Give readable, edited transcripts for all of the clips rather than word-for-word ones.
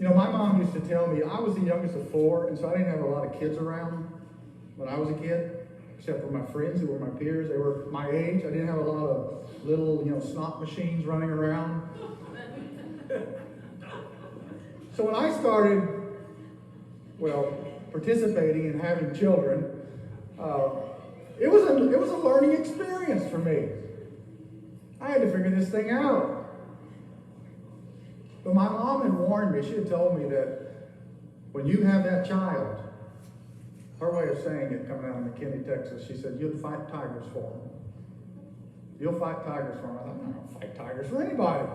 You know, my mom used to tell me, I was the youngest of four, and so I didn't have a lot of kids around when I was a kid, except for my friends who were my peers. They were my age. I didn't have a lot of little, snot machines running around. So when I started, participating in having children, it was a learning experience for me. I had to figure this thing out. But my mom had warned me. She had told me that when you have that child, her way of saying it, coming out of McKinney, Texas, she said, you'll fight tigers for them. You'll fight tigers for them. I thought, I'm not going to fight tigers for anybody.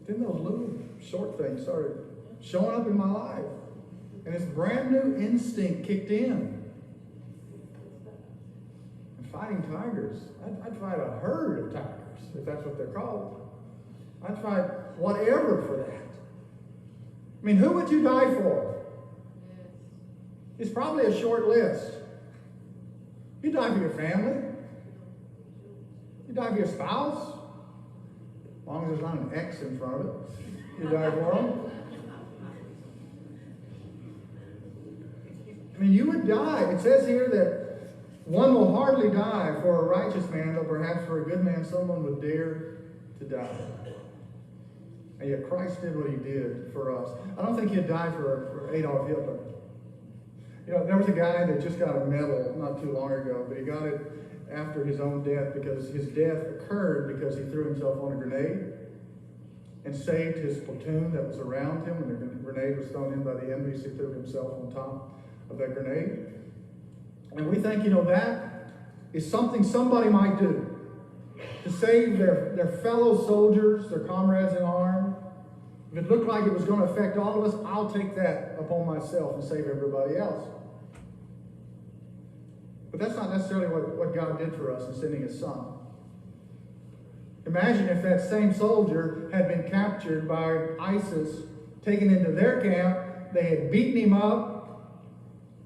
Then those little short things started showing up in my life. And this brand new instinct kicked in. And fighting tigers, I'd fight a herd of tigers, if that's what they're called. I'd fight whatever for that. I mean, who would you die for? It's probably a short list. You die for your family. You die for your spouse. As long as there's not an X in front of it, you die for them. I mean, you would die. It says here that one will hardly die for a righteous man, though perhaps for a good man someone would dare to die. And yet Christ did what he did for us. I don't think he'd die for Adolf Hitler. There was a guy that just got a medal not too long ago, but he got it after his own death because his death occurred because he threw himself on a grenade and saved his platoon that was around him when the grenade was thrown in by the enemy. He threw himself on top of that grenade. And we think, that is something somebody might do to save their fellow soldiers, their comrades in arms. If it looked like it was going to affect all of us, I'll take that upon myself and save everybody else. But that's not necessarily what God did for us in sending his son. Imagine if that same soldier had been captured by ISIS, taken into their camp, they had beaten him up,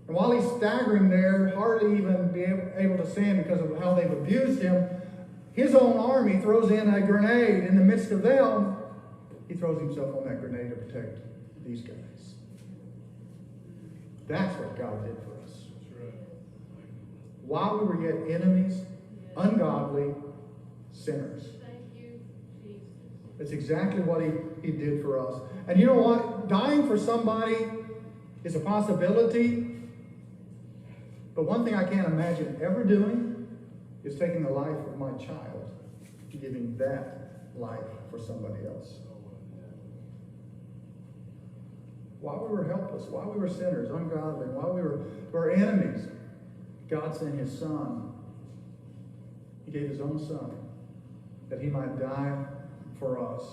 and while he's staggering there, hardly even be able to stand because of how they've abused him, his own army throws in a grenade in the midst of them. He throws himself on that grenade to protect these guys. That's what God did for us. While we were yet enemies, ungodly, sinners. That's exactly what he did for us. And you know what? Dying for somebody is a possibility. But one thing I can't imagine ever doing is taking the life of my child and giving that life for somebody else. While we were helpless, while we were sinners, ungodly, while we were enemies, God sent his son. He gave his own son that he might die for us.